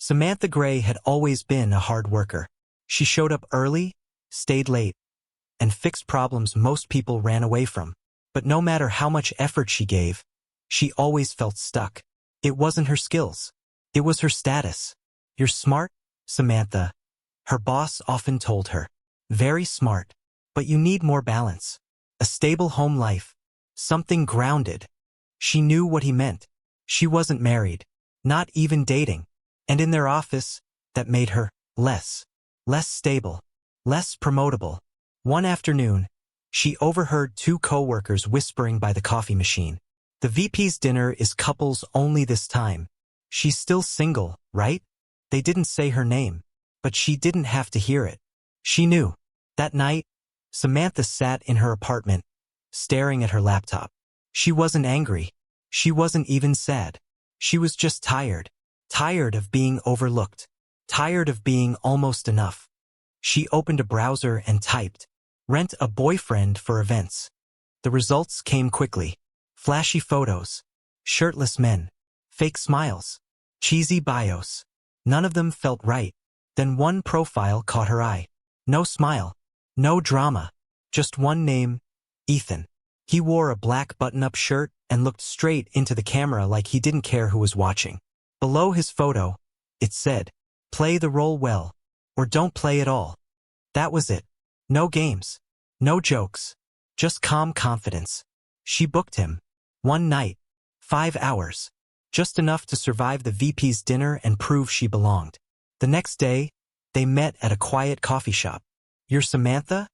Samantha Gray had always been a hard worker. She showed up early, stayed late, and fixed problems most people ran away from. But no matter how much effort she gave, she always felt stuck. It wasn't her skills. It was her status. "You're smart, Samantha," her boss often told her. "Very smart. But you need more balance. A stable home life. Something grounded." She knew what he meant. She wasn't married. Not even dating. And in their office, that made her less stable, less promotable. One afternoon, she overheard two co-workers whispering by the coffee machine. "The VP's dinner is couples only this time. She's still single, right?" They didn't say her name, but she didn't have to hear it. She knew. That night, Samantha sat in her apartment, staring at her laptop. She wasn't angry. She wasn't even sad. She was just tired. Tired of being overlooked. Tired of being almost enough. She opened a browser and typed, "Rent a boyfriend for events." The results came quickly. Flashy photos. Shirtless men. Fake smiles. Cheesy bios. None of them felt right. Then one profile caught her eye. No smile. No drama. Just one name, Ethan. He wore a black button-up shirt and looked straight into the camera like he didn't care who was watching. Below his photo, it said, "Play the role well, or don't play at all." That was it. No games. No jokes. Just calm confidence. She booked him. One night. 5 hours. Just enough to survive the VP's dinner and prove she belonged. The next day, they met at a quiet coffee shop. "You're Samantha?"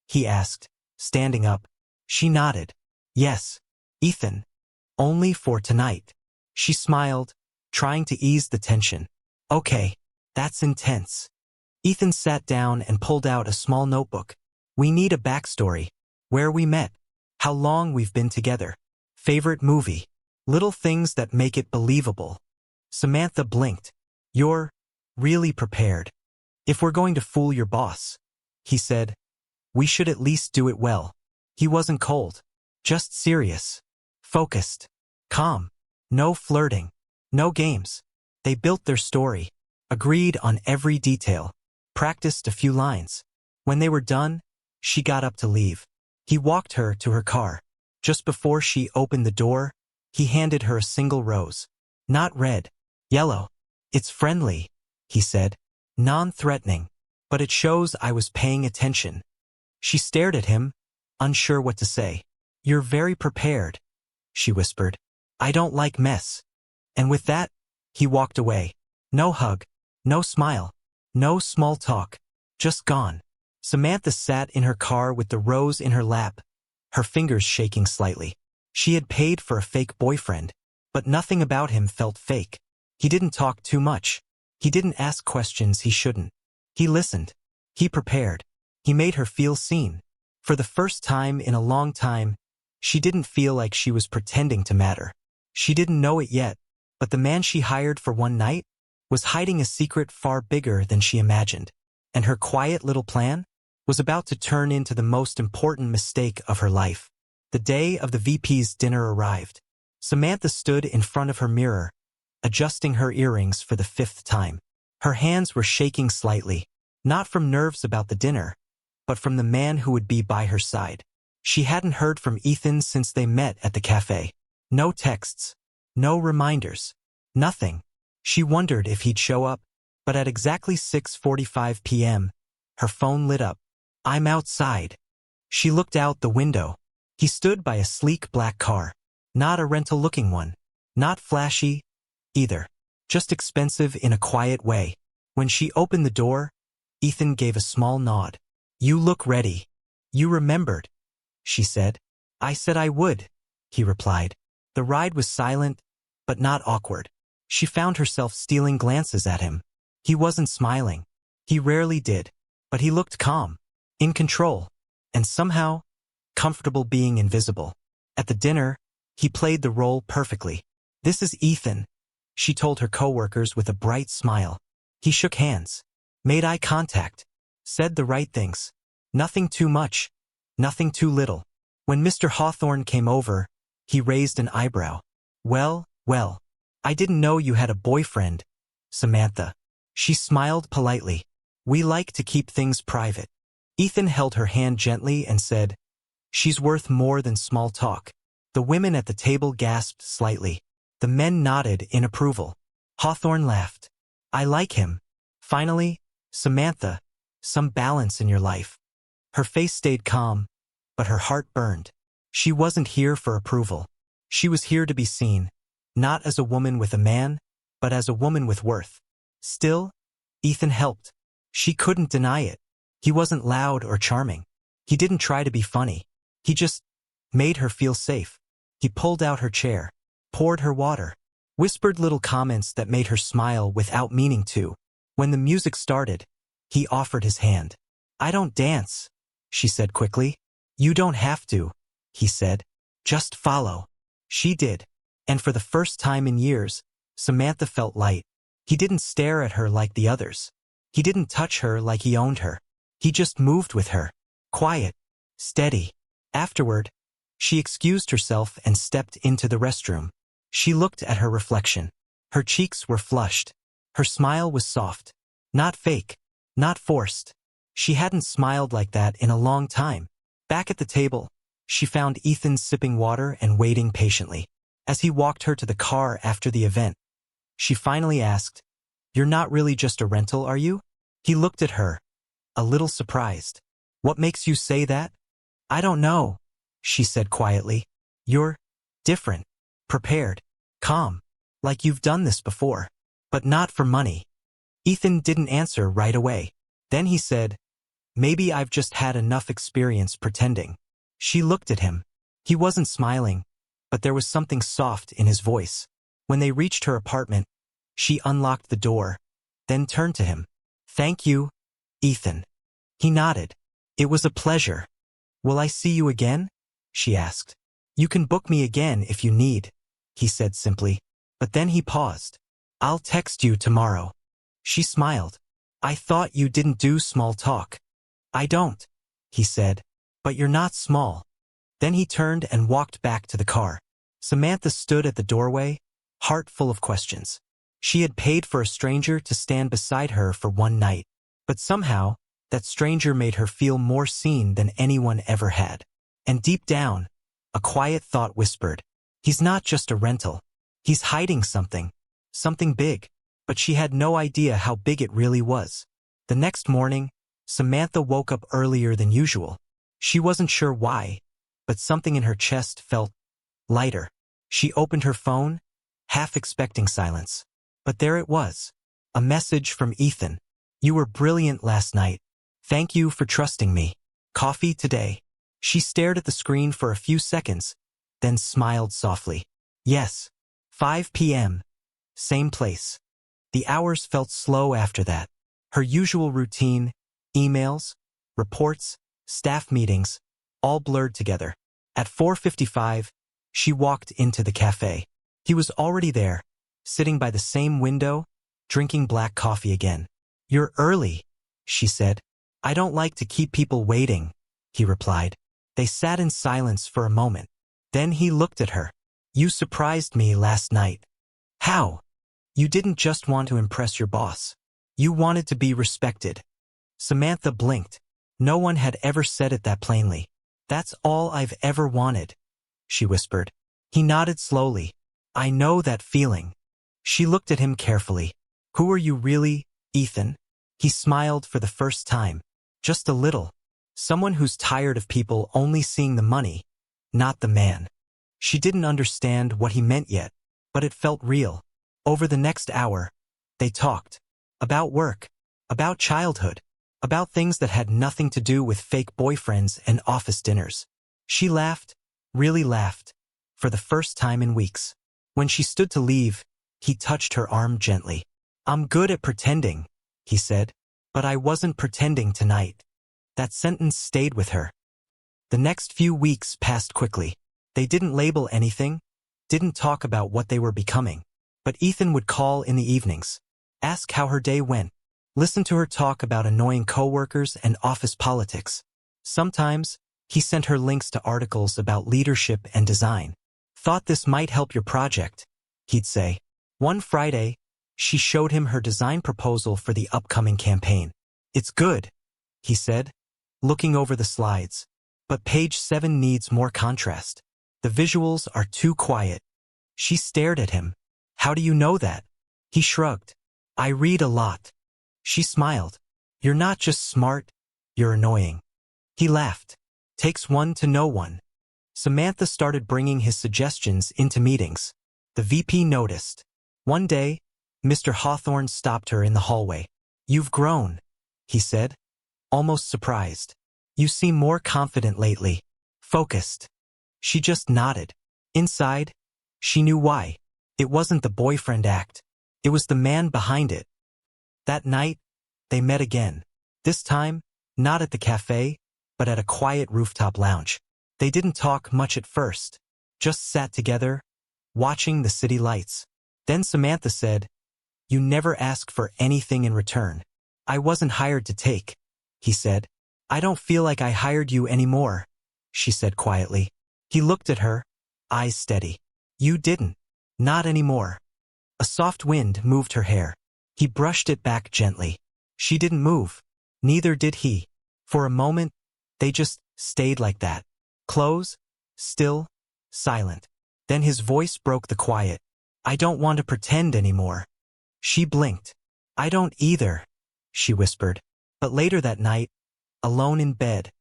he asked, standing up. She nodded. "Yes, Ethan. Only for tonight." She smiled, trying to ease the tension. "Okay, that's intense." Ethan sat down and pulled out a small notebook. "We need a backstory. Where we met. How long we've been together. Favorite movie. Little things that make it believable." Samantha blinked. "You're really prepared. If we're going to fool your boss," he said, "we should at least do it well." He wasn't cold. Just serious. Focused. Calm. No flirting. No games. They built their story. Agreed on every detail. Practiced a few lines. When they were done, she got up to leave. He walked her to her car. Just before she opened the door, he handed her a single rose. "Not red. Yellow. It's friendly," he said. Non-threatening. "But it shows I was paying attention." She stared at him, unsure what to say. "You're very prepared," she whispered. "I don't like mess." And with that, he walked away. No hug. No smile. No small talk. Just gone. Samantha sat in her car with the rose in her lap, her fingers shaking slightly. She had paid for a fake boyfriend, but nothing about him felt fake. He didn't talk too much. He didn't ask questions he shouldn't. He listened. He prepared. He made her feel seen. For the first time in a long time, she didn't feel like she was pretending to matter. She didn't know it yet, but the man she hired for one night was hiding a secret far bigger than she imagined. And her quiet little plan was about to turn into the most important mistake of her life. The day of the VP's dinner arrived. Samantha stood in front of her mirror, adjusting her earrings for the 5th time. Her hands were shaking slightly, not from nerves about the dinner, but from the man who would be by her side. She hadn't heard from Ethan since they met at the cafe. No texts. No reminders. Nothing. She wondered if he'd show up, but at exactly 6:45 p.m., her phone lit up. "I'm outside." She looked out the window. He stood by a sleek black car. Not a rental-looking one. Not flashy, either. Just expensive in a quiet way. When she opened the door, Ethan gave a small nod. "You look ready. You remembered," she said. "I said I would," he replied. The ride was silent, but not awkward. She found herself stealing glances at him. He wasn't smiling. He rarely did. But he looked calm, in control, and somehow comfortable being invisible. At the dinner, he played the role perfectly. "This is Ethan," she told her coworkers with a bright smile. He shook hands, made eye contact, said the right things. Nothing too much, nothing too little. When Mr. Hawthorne came over, he raised an eyebrow. Well, I didn't know you had a boyfriend," Samantha. She smiled politely. We like to keep things private. Ethan held her hand gently and said, she's worth more than small talk. The women at the table gasped slightly. The men nodded in approval. Hawthorne laughed. I like him. Finally, Samantha, some balance in your life. Her face stayed calm, but her heart burned. She wasn't here for approval. She was here to be seen, not as a woman with a man, but as a woman with worth. Still, Ethan helped. She couldn't deny it. He wasn't loud or charming. He didn't try to be funny. He just made her feel safe. He pulled out her chair, poured her water, whispered little comments that made her smile without meaning to. When the music started, he offered his hand. I don't dance, she said quickly. You don't have to, he said. Just follow. She did. And for the first time in years, Samantha felt light. He didn't stare at her like the others. He didn't touch her like he owned her. He just moved with her. Quiet. Steady. Afterward, she excused herself and stepped into the restroom. She looked at her reflection. Her cheeks were flushed. Her smile was soft. Not fake. Not forced. She hadn't smiled like that in a long time. Back at the table, she found Ethan sipping water and waiting patiently. As he walked her to the car after the event, she finally asked, You're not really just a rental, are you? He looked at her, a little surprised. What makes you say that? I don't know, she said quietly. You're different, prepared, calm, like you've done this before, but not for money. Ethan didn't answer right away. Then he said, Maybe I've just had enough experience pretending. She looked at him. He wasn't smiling, but there was something soft in his voice. When they reached her apartment, she unlocked the door, then turned to him. Thank you, Ethan. He nodded. It was a pleasure. Will I see you again? She asked. You can book me again if you need, he said simply. But then he paused. I'll text you tomorrow. She smiled. I thought you didn't do small talk. I don't, he said. But you're not small. Then he turned and walked back to the car. Samantha stood at the doorway, heart full of questions. She had paid for a stranger to stand beside her for one night, but somehow, that stranger made her feel more seen than anyone ever had. And deep down, a quiet thought whispered, he's not just a rental. He's hiding something big. But she had no idea how big it really was. The next morning, Samantha woke up earlier than usual. She wasn't sure why, but something in her chest felt lighter. She opened her phone, half expecting silence. But there it was, a message from Ethan. You were brilliant last night. Thank you for trusting me. Coffee today. She stared at the screen for a few seconds, then smiled softly. Yes, 5 p.m. Same place. The hours felt slow after that. Her usual routine, emails, reports, staff meetings, all blurred together. At 4:55, she walked into the cafe. He was already there, sitting by the same window, drinking black coffee again. You're early, she said. I don't like to keep people waiting, he replied. They sat in silence for a moment. Then he looked at her. You surprised me last night. How? You didn't just want to impress your boss. You wanted to be respected. Samantha blinked. No one had ever said it that plainly. That's all I've ever wanted, she whispered. He nodded slowly. I know that feeling. She looked at him carefully. Who are you really, Ethan? He smiled for the first time. Just a little. Someone who's tired of people only seeing the money, not the man. She didn't understand what he meant yet, but it felt real. Over the next hour, they talked. About work. About childhood. About things that had nothing to do with fake boyfriends and office dinners. She laughed, really laughed, for the first time in weeks. When she stood to leave, he touched her arm gently. I'm good at pretending, he said, but I wasn't pretending tonight. That sentence stayed with her. The next few weeks passed quickly. They didn't label anything, didn't talk about what they were becoming. But Ethan would call in the evenings, ask how her day went, listen to her talk about annoying coworkers and office politics. Sometimes, he sent her links to articles about leadership and design. Thought this might help your project, he'd say. One Friday, She showed him her design proposal for the upcoming campaign. "It's good," he said, looking over the slides. "But page 7 needs more contrast. The visuals are too quiet." She stared at him. "How do you know that?" He shrugged. "I read a lot." She smiled. "You're not just smart, you're annoying." He laughed. "Takes one to know one." Samantha started bringing his suggestions into meetings. The VP noticed. One day, Mr. Hawthorne stopped her in the hallway. "You've grown," he said, almost surprised. "You seem more confident lately. Focused." She just nodded. Inside, she knew why. It wasn't the boyfriend act. It was the man behind it. That night, they met again. This time, not at the cafe, but at a quiet rooftop lounge. They didn't talk much at first, just sat together, watching the city lights. Then Samantha said, "You never ask for anything in return." "I wasn't hired to take," he said. "I don't feel like I hired you anymore," she said quietly. He looked at her, eyes steady. "You didn't. Not anymore." A soft wind moved her hair. He brushed it back gently. She didn't move. Neither did he. For a moment, they just stayed like that. Close, still, silent. Then his voice broke the quiet. "I don't want to pretend anymore." She blinked. "I don't either," she whispered. But later that night, alone in bed,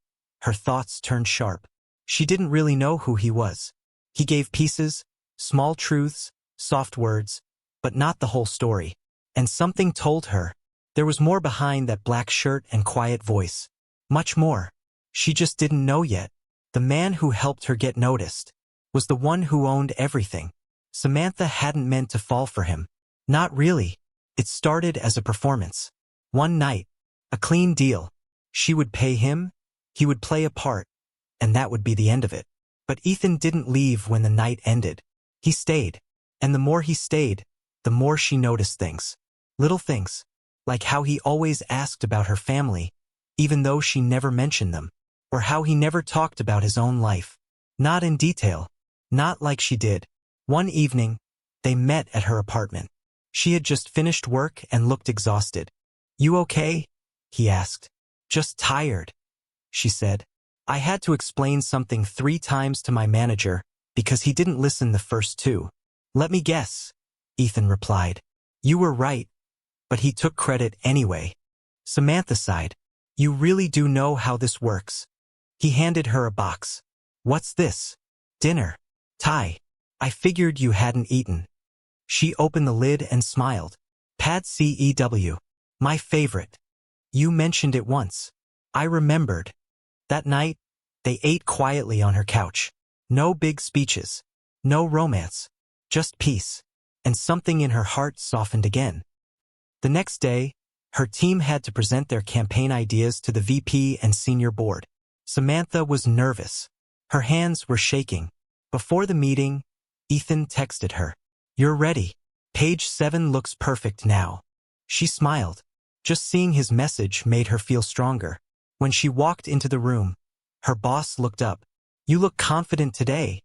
her thoughts turned sharp. She didn't really know who he was. He gave pieces, small truths, soft words, but not the whole story. And something told her there was more behind that black shirt and quiet voice. Much more. She just didn't know yet. The man who helped her get noticed was the one who owned everything. Samantha hadn't meant to fall for him. Not really. It started as a performance. One night, a clean deal. She would pay him, he would play a part, and that would be the end of it. But Ethan didn't leave when the night ended. He stayed. And the more he stayed, the more she noticed things. Little things. Like how he always asked about her family, even though she never mentioned them. Or how he never talked about his own life. Not in detail. Not like she did. One evening, they met at her apartment. She had just finished work and looked exhausted. "You okay?" he asked. "Just tired," she said. "I had to explain something 3 times to my manager because he didn't listen the first 2. "Let me guess," Ethan replied. "You were right, but he took credit anyway." Samantha sighed. "You really do know how this works." He handed her a box. "What's this?" "Dinner. Thai. I figured you hadn't eaten." She opened the lid and smiled. "Pad CEW. My favorite. You mentioned it once." I remembered. That night, they ate quietly on her couch. No big speeches. No romance. Just peace. And something in her heart softened again. The next day, her team had to present their campaign ideas to the VP and senior board. Samantha was nervous. Her hands were shaking. Before the meeting, Ethan texted her. "You're ready. Page 7 looks perfect now." She smiled. Just seeing his message made her feel stronger. When she walked into the room, her boss looked up. "You look confident today,"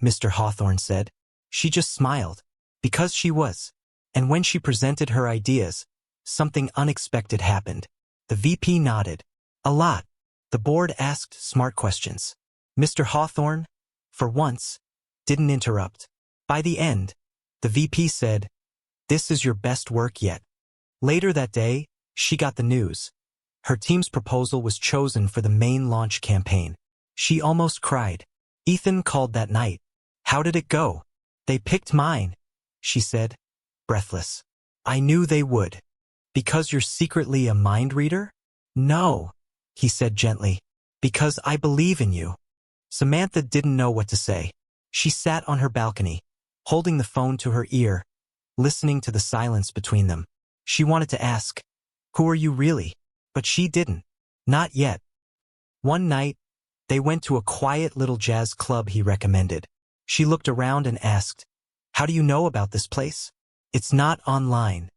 Mr. Hawthorne said. She just smiled. Because she was. And when she presented her ideas, something unexpected happened. The VP nodded. "A lot." The board asked smart questions. Mr. Hawthorne, for once, didn't interrupt. By the end, the VP said, "This is your best work yet." Later that day, she got the news. Her team's proposal was chosen for the main launch campaign. She almost cried. Ethan called that night. "How did it go?" "They picked mine," she said, breathless. "I knew they would." "Because you're secretly a mind reader?" "No," he said gently. "Because I believe in you." Samantha didn't know what to say. She sat on her balcony, holding the phone to her ear, listening to the silence between them. She wanted to ask, "Who are you really?" But she didn't. Not yet. One night, they went to a quiet little jazz club he recommended. She looked around and asked, "How do you know about this place?" "It's not online.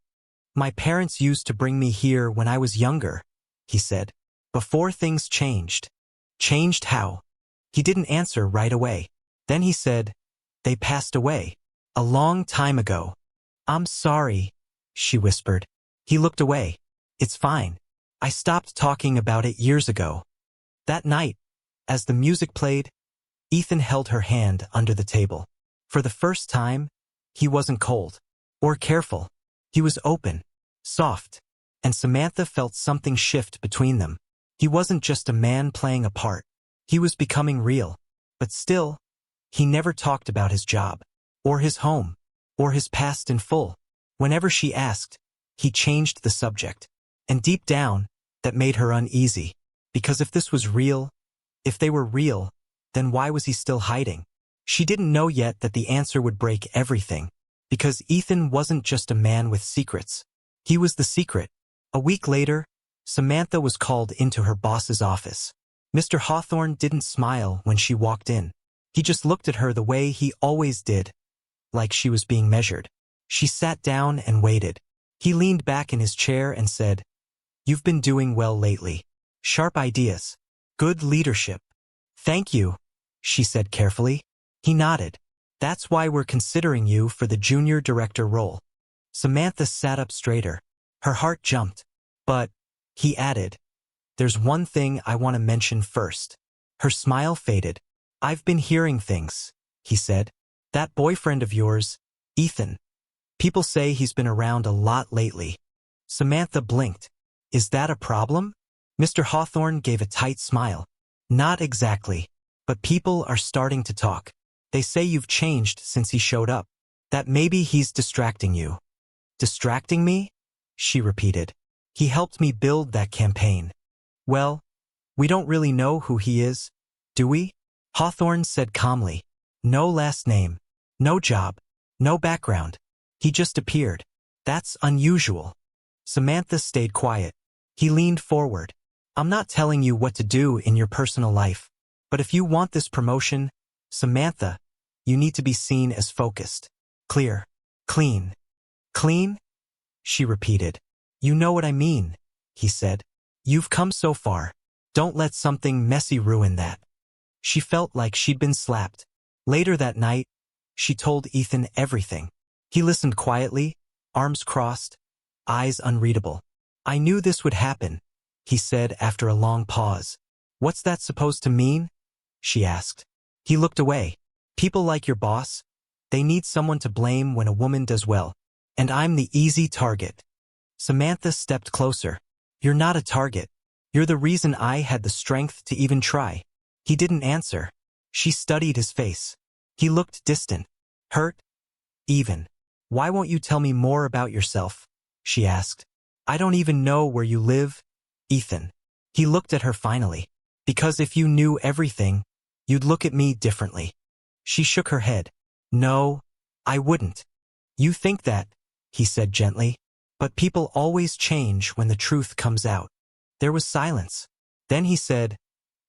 My parents used to bring me here when I was younger," he said. "Before things changed." "Changed how?" He didn't answer right away. Then he said, "They passed away. A long time ago." "I'm sorry," she whispered. He looked away. It's fine. I stopped talking about it years ago. That night, as the music played, Ethan held her hand under the table. For the first time, he wasn't cold or careful. He was open, soft, and Samantha felt something shift between them. He wasn't just a man playing a part. He was becoming real. But still, he never talked about his job, or his home, or his past in full. Whenever she asked, he changed the subject. And deep down, that made her uneasy. Because if this was real, if they were real, then why was he still hiding? She didn't know yet that the answer would break everything. Because Ethan wasn't just a man with secrets. He was the secret. A week later, Samantha was called into her boss's office. Mr. Hawthorne didn't smile when she walked in. He just looked at her the way he always did, like she was being measured. She sat down and waited. He leaned back in his chair and said, "You've been doing well lately. Sharp ideas. Good leadership." "Thank you," she said carefully. He nodded. "That's why we're considering you for the junior director role." Samantha sat up straighter. Her heart jumped. "But," he added, "there's one thing I want to mention first." Her smile faded. "I've been hearing things," he said. "That boyfriend of yours, Ethan. People say he's been around a lot lately." Samantha blinked. "Is that a problem?" Mr. Hawthorne gave a tight smile. "Not exactly. But people are starting to talk. They say you've changed since he showed up. That maybe he's distracting you." "Distracting me?" she repeated. "He helped me build that campaign." "Well, we don't really know who he is, do we?" Hawthorne said calmly. "No last name, no job, no background. He just appeared. That's unusual." Samantha stayed quiet. He leaned forward. "I'm not telling you what to do in your personal life. But if you want this promotion, Samantha, you need to be seen as focused. Clear. Clean." "Clean?" she repeated. "You know what I mean," he said. "You've come so far. Don't let something messy ruin that." She felt like she'd been slapped. Later that night, she told Ethan everything. He listened quietly, arms crossed, eyes unreadable. "I knew this would happen," he said after a long pause. "What's that supposed to mean?" she asked. He looked away. "People like your boss, they need someone to blame when a woman does well. And I'm the easy target." Samantha stepped closer. "You're not a target. You're the reason I had the strength to even try." He didn't answer. She studied his face. He looked distant, hurt, even. "Why won't you tell me more about yourself?" she asked. "I don't even know where you live, Ethan." He looked at her finally. "Because if you knew everything, you'd look at me differently." She shook her head. "No, I wouldn't." "You think that," he said gently. "But people always change when the truth comes out." There was silence. Then he said,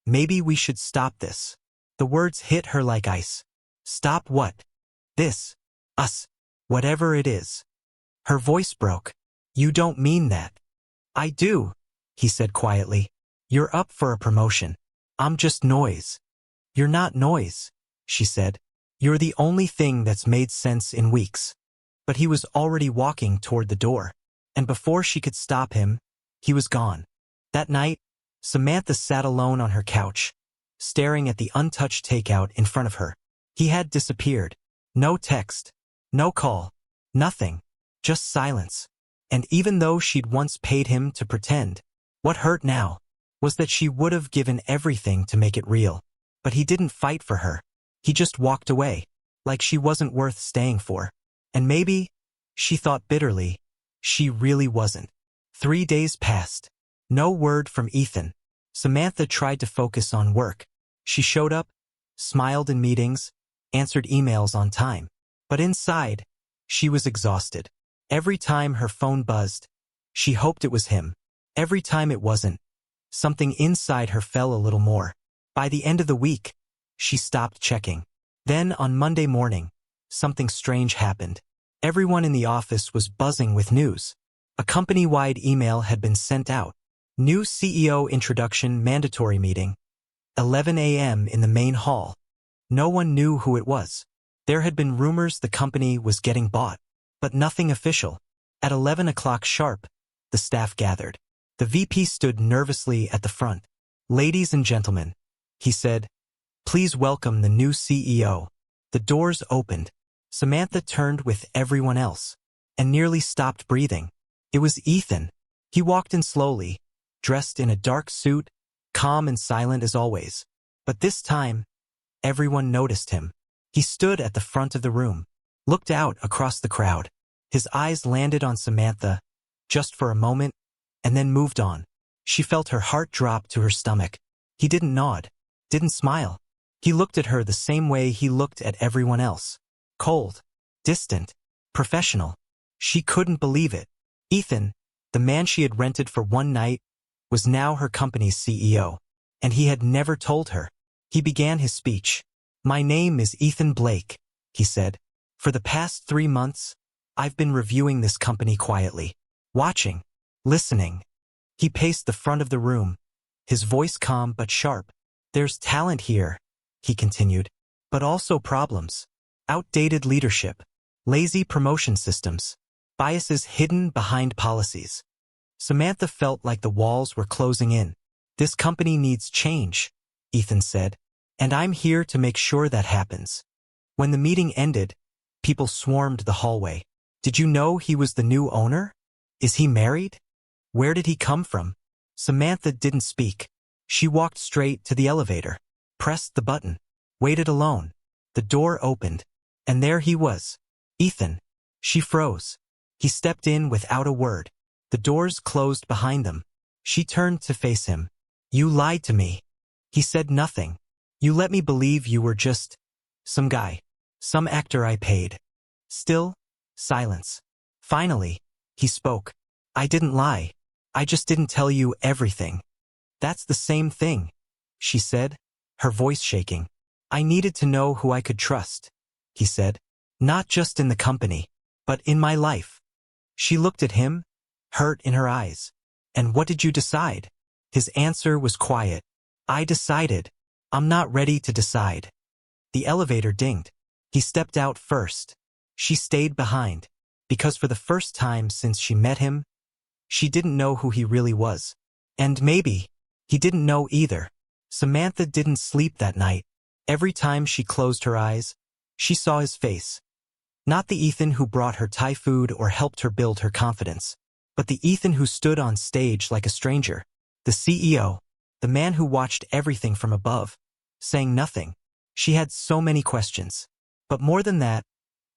"Maybe we should stop this." The words hit her like ice. "Stop what?" "This. Us. Whatever it is." Her voice broke. "You don't mean that." "I do," he said quietly. "You're up for a promotion. I'm just noise." "You're not noise," she said. "You're the only thing that's made sense in weeks." But he was already walking toward the door. And before she could stop him, he was gone. That night, Samantha sat alone on her couch, staring at the untouched takeout in front of her. He had disappeared. No text, no call, nothing, just silence. And even though she'd once paid him to pretend, what hurt now was that she would have given everything to make it real. But he didn't fight for her. He just walked away, like she wasn't worth staying for. And maybe, she thought bitterly, she really wasn't. 3 days passed. No word from Ethan. Samantha tried to focus on work. She showed up, smiled in meetings, answered emails on time. But inside, she was exhausted. Every time her phone buzzed, she hoped it was him. Every time it wasn't, something inside her fell a little more. By the end of the week, she stopped checking. Then on Monday morning, something strange happened. Everyone in the office was buzzing with news. A company-wide email had been sent out. New CEO introduction mandatory meeting. 11 a.m. in the main hall. No one knew who it was. There had been rumors the company was getting bought, but nothing official. At 11 o'clock sharp, the staff gathered. The VP stood nervously at the front. "Ladies and gentlemen," he said, "please welcome the new CEO." The doors opened. Samantha turned with everyone else and nearly stopped breathing. It was Ethan. He walked in slowly, dressed in a dark suit, calm and silent as always. But this time, everyone noticed him. He stood at the front of the room, looked out across the crowd. His eyes landed on Samantha, just for a moment, and then moved on. She felt her heart drop to her stomach. He didn't nod, didn't smile. He looked at her the same way he looked at everyone else. Cold, distant, professional. She couldn't believe it. Ethan, the man she had rented for one night, was now her company's CEO. And he had never told her. He began his speech. "My name is Ethan Blake," he said. "For the past 3 months, I've been reviewing this company quietly, watching, listening." He paced the front of the room, his voice calm but sharp. "There's talent here," he continued, "but also problems. Outdated leadership, lazy promotion systems, biases hidden behind policies." Samantha felt like the walls were closing in. "This company needs change," Ethan said, "and I'm here to make sure that happens." When the meeting ended, people swarmed the hallway. "Did you know he was the new owner? Is he married? Where did he come from?" Samantha didn't speak. She walked straight to the elevator, pressed the button, waited alone. The door opened, and there he was, Ethan. She froze. He stepped in without a word. The doors closed behind them. She turned to face him. "You lied to me." He said nothing. "You let me believe you were just some guy, some actor I paid." Still, silence. Finally, he spoke. "I didn't lie. I just didn't tell you everything." "That's the same thing," she said, her voice shaking. "I needed to know who I could trust," he said. "Not just in the company, but in my life." She looked at him, hurt in her eyes. "And what did you decide?" His answer was quiet. "I decided. I'm not ready to decide." The elevator dinged. He stepped out first. She stayed behind, because for the first time since she met him, she didn't know who he really was. And maybe he didn't know either. Samantha didn't sleep that night. Every time she closed her eyes, she saw his face. Not the Ethan who brought her Thai food or helped her build her confidence, but the Ethan who stood on stage like a stranger. The CEO, the man who watched everything from above, saying nothing. She had so many questions. But more than that,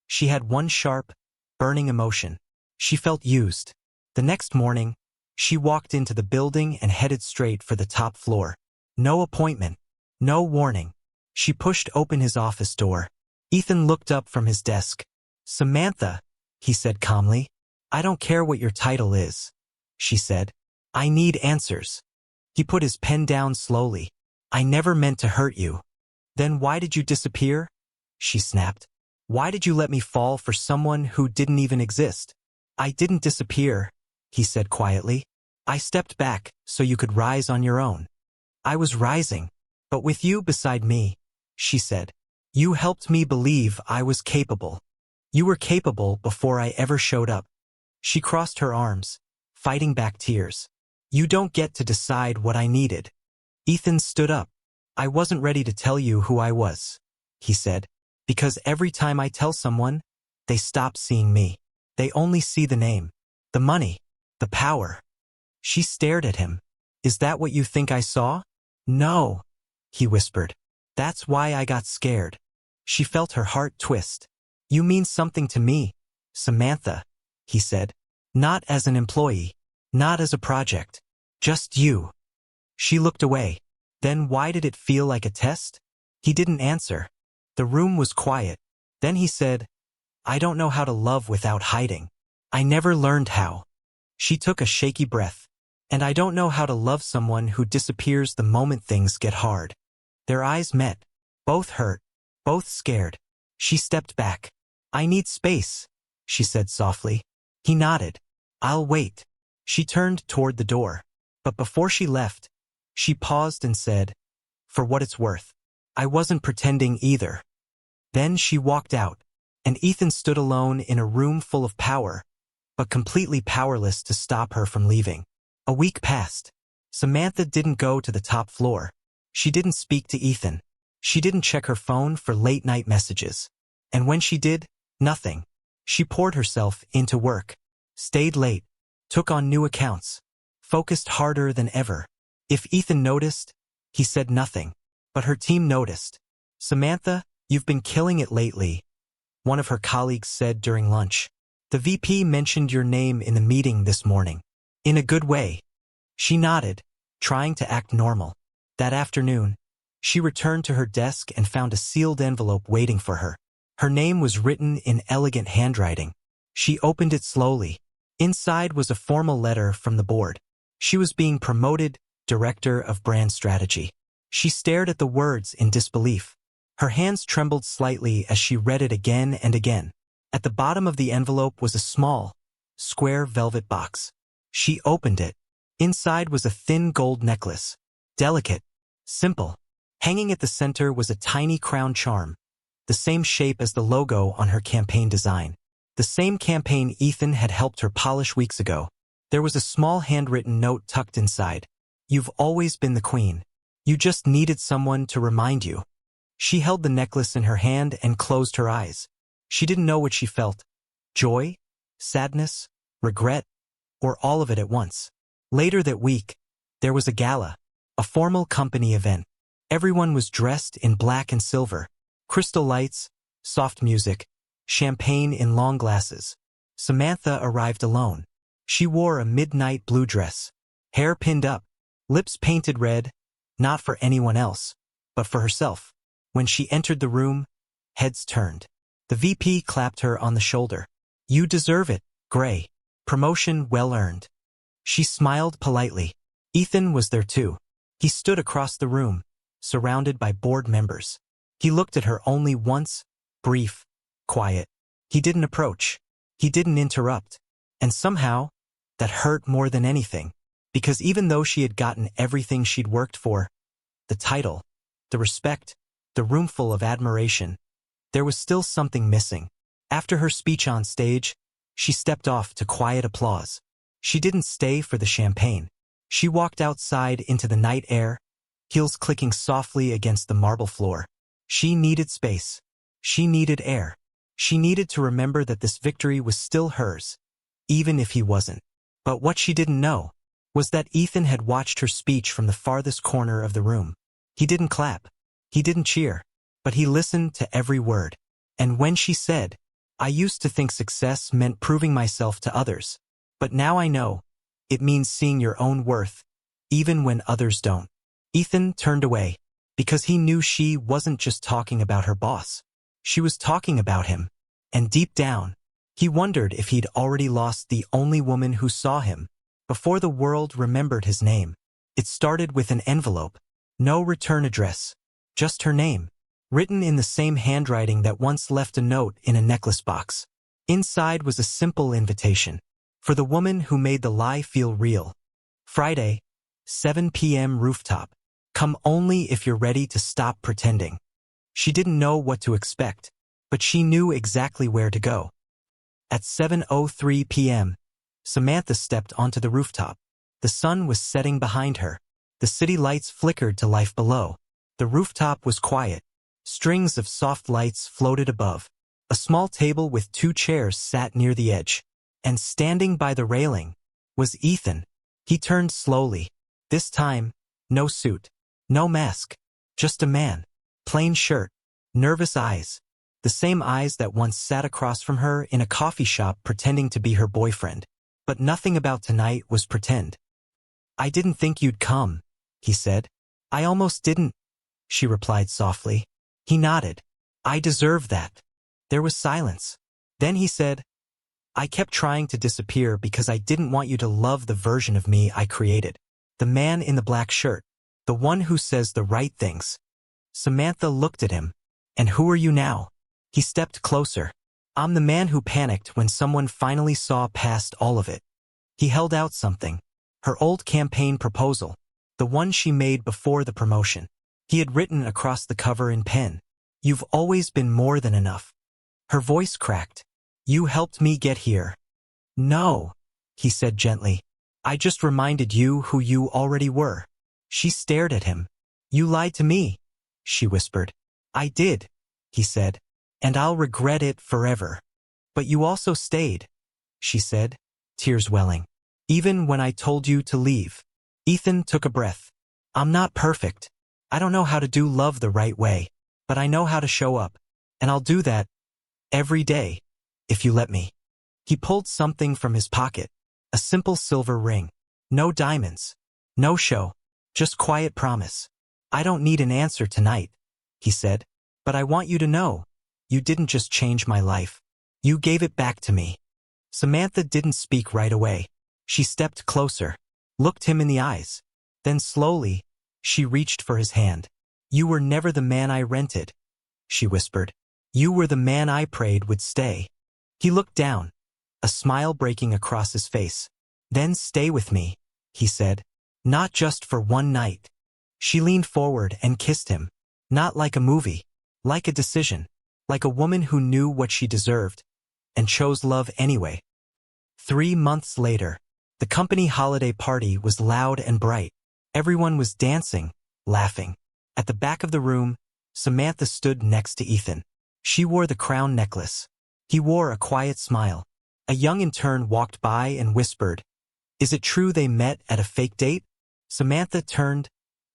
she had one sharp, burning emotion. She felt used. The next morning, she walked into the building and headed straight for the top floor. No appointment, no warning. She pushed open his office door. Ethan looked up from his desk. "Samantha," he said calmly. "I don't care what your title is," she said. "I need answers." He put his pen down slowly. "I never meant to hurt you." "Then why did you disappear?" she snapped. "Why did you let me fall for someone who didn't even exist?" "I didn't disappear," he said quietly. "I stepped back so you could rise on your own." "I was rising, but with you beside me," she said. "You helped me believe I was capable. You were capable before I ever showed up." She crossed her arms, fighting back tears. "You don't get to decide what I needed." Ethan stood up. "I wasn't ready to tell you who I was," he said, "because every time I tell someone, they stop seeing me. They only see the name, the money, the power." She stared at him. "Is that what you think I saw?" "No," he whispered. "That's why I got scared." She felt her heart twist. "You mean something to me, Samantha," he said. "Not as an employee, not as a project, just you." She looked away. "Then why did it feel like a test?" He didn't answer. The room was quiet. Then he said, "I don't know how to love without hiding. I never learned how." She took a shaky breath. "And I don't know how to love someone who disappears the moment things get hard." Their eyes met, both hurt, both scared. She stepped back. "I need space," she said softly. He nodded. "I'll wait." She turned toward the door. But before she left, she paused and said, "For what it's worth, I wasn't pretending either." Then she walked out, and Ethan stood alone in a room full of power, but completely powerless to stop her from leaving. A week passed. Samantha didn't go to the top floor. She didn't speak to Ethan. She didn't check her phone for late-night messages. And when she did, nothing. She poured herself into work, stayed late, took on new accounts, focused harder than ever. If Ethan noticed, he said nothing. But her team noticed. "Samantha, you've been killing it lately," one of her colleagues said during lunch. "The VP mentioned your name in the meeting this morning." In a good way. She nodded, trying to act normal. That afternoon, she returned to her desk and found a sealed envelope waiting for her. Her name was written in elegant handwriting. She opened it slowly. Inside was a formal letter from the board. She was being promoted Director of Brand Strategy. She stared at the words in disbelief. Her hands trembled slightly as she read it again and again. At the bottom of the envelope was a small, square velvet box. She opened it. Inside was a thin gold necklace. Delicate, simple. Hanging at the center was a tiny crown charm, the same shape as the logo on her campaign design. The same campaign Ethan had helped her polish weeks ago. There was a small handwritten note tucked inside. "You've always been the queen. You just needed someone to remind you." She held the necklace in her hand and closed her eyes. She didn't know what she felt. Joy? Sadness? Regret? Or all of it at once. Later that week, there was a gala, a formal company event. Everyone was dressed in black and silver. Crystal lights, soft music, champagne in long glasses. Samantha arrived alone. She wore a midnight blue dress, hair pinned up, lips painted red, not for anyone else, but for herself. When she entered the room, heads turned. The VP clapped her on the shoulder. "You deserve it, Gray. Promotion well earned." She smiled politely. Ethan was there too. He stood across the room, surrounded by board members. He looked at her only once, brief, quiet. He didn't approach. He didn't interrupt. And somehow, that hurt more than anything. Because even though she had gotten everything she'd worked for, the title, the respect, the roomful of admiration, there was still something missing. After her speech on stage, she stepped off to quiet applause. She didn't stay for the champagne. She walked outside into the night air, heels clicking softly against the marble floor. She needed space. She needed air. She needed to remember that this victory was still hers, even if he wasn't. But what she didn't know was that Ethan had watched her speech from the farthest corner of the room. He didn't clap. He didn't cheer. But he listened to every word. And when she said, "I used to think success meant proving myself to others. But now I know, it means seeing your own worth, even when others don't." Ethan turned away, because he knew she wasn't just talking about her boss. She was talking about him. And deep down, he wondered if he'd already lost the only woman who saw him, before the world remembered his name. It started with an envelope. No return address. Just her name, written in the same handwriting that once left a note in a necklace box. Inside was a simple invitation. For the woman who made the lie feel real. Friday, 7 p.m. rooftop. Come only if you're ready to stop pretending. She didn't know what to expect, but she knew exactly where to go. At 7:03 p.m., Samantha stepped onto the rooftop. The sun was setting behind her. The city lights flickered to life below. The rooftop was quiet. Strings of soft lights floated above. A small table with 2 chairs sat near the edge. And standing by the railing was Ethan. He turned slowly. This time, no suit, no mask, just a man. Plain shirt, nervous eyes. The same eyes that once sat across from her in a coffee shop pretending to be her boyfriend. But nothing about tonight was pretend. "I didn't think you'd come," he said. "I almost didn't," she replied softly. He nodded. "I deserve that." There was silence. Then he said, "I kept trying to disappear because I didn't want you to love the version of me I created. The man in the black shirt. The one who says the right things." Samantha looked at him. "And who are you now?" He stepped closer. "I'm the man who panicked when someone finally saw past all of it." He held out something. Her old campaign proposal. The one she made before the promotion. He had written across the cover in pen, "You've always been more than enough." Her voice cracked. "You helped me get here. No, he said gently. I just reminded you who you already were. She stared at him. You lied to me, she whispered. I did, he said, and I'll regret it forever. But you also stayed, she said, tears welling. Even when I told you to leave. Ethan took a breath. I'm not perfect. I don't know how to do love the right way, but I know how to show up. And I'll do that every day, if you let me. He pulled something from his pocket, a simple silver ring. No diamonds, no show, just quiet promise. I don't need an answer tonight, he said, but I want you to know, you didn't just change my life. You gave it back to me. Samantha didn't speak right away. She stepped closer, looked him in the eyes. Then slowly, she reached for his hand. You were never the man I rented, she whispered. You were the man I prayed would stay. He looked down, a smile breaking across his face. Then stay with me, he said. Not just for one night. She leaned forward and kissed him. Not like a movie, like a decision, like a woman who knew what she deserved and chose love anyway. 3 months later, the company holiday party was loud and bright. Everyone was dancing, laughing. At the back of the room, Samantha stood next to Ethan. She wore the crown necklace. He wore a quiet smile. A young intern walked by and whispered, Is it true they met at a fake date? Samantha turned,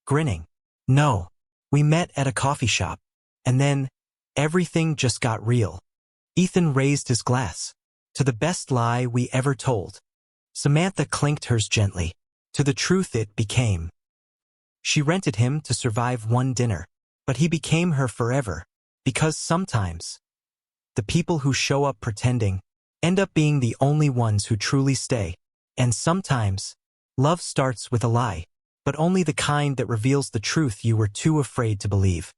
grinning. No, we met at a coffee shop. And then, everything just got real. Ethan raised his glass. To the best lie we ever told. Samantha clinked hers gently. To the truth it became. She rented him to survive one dinner, but he became her forever. Because sometimes, the people who show up pretending end up being the only ones who truly stay. And sometimes, love starts with a lie, but only the kind that reveals the truth you were too afraid to believe.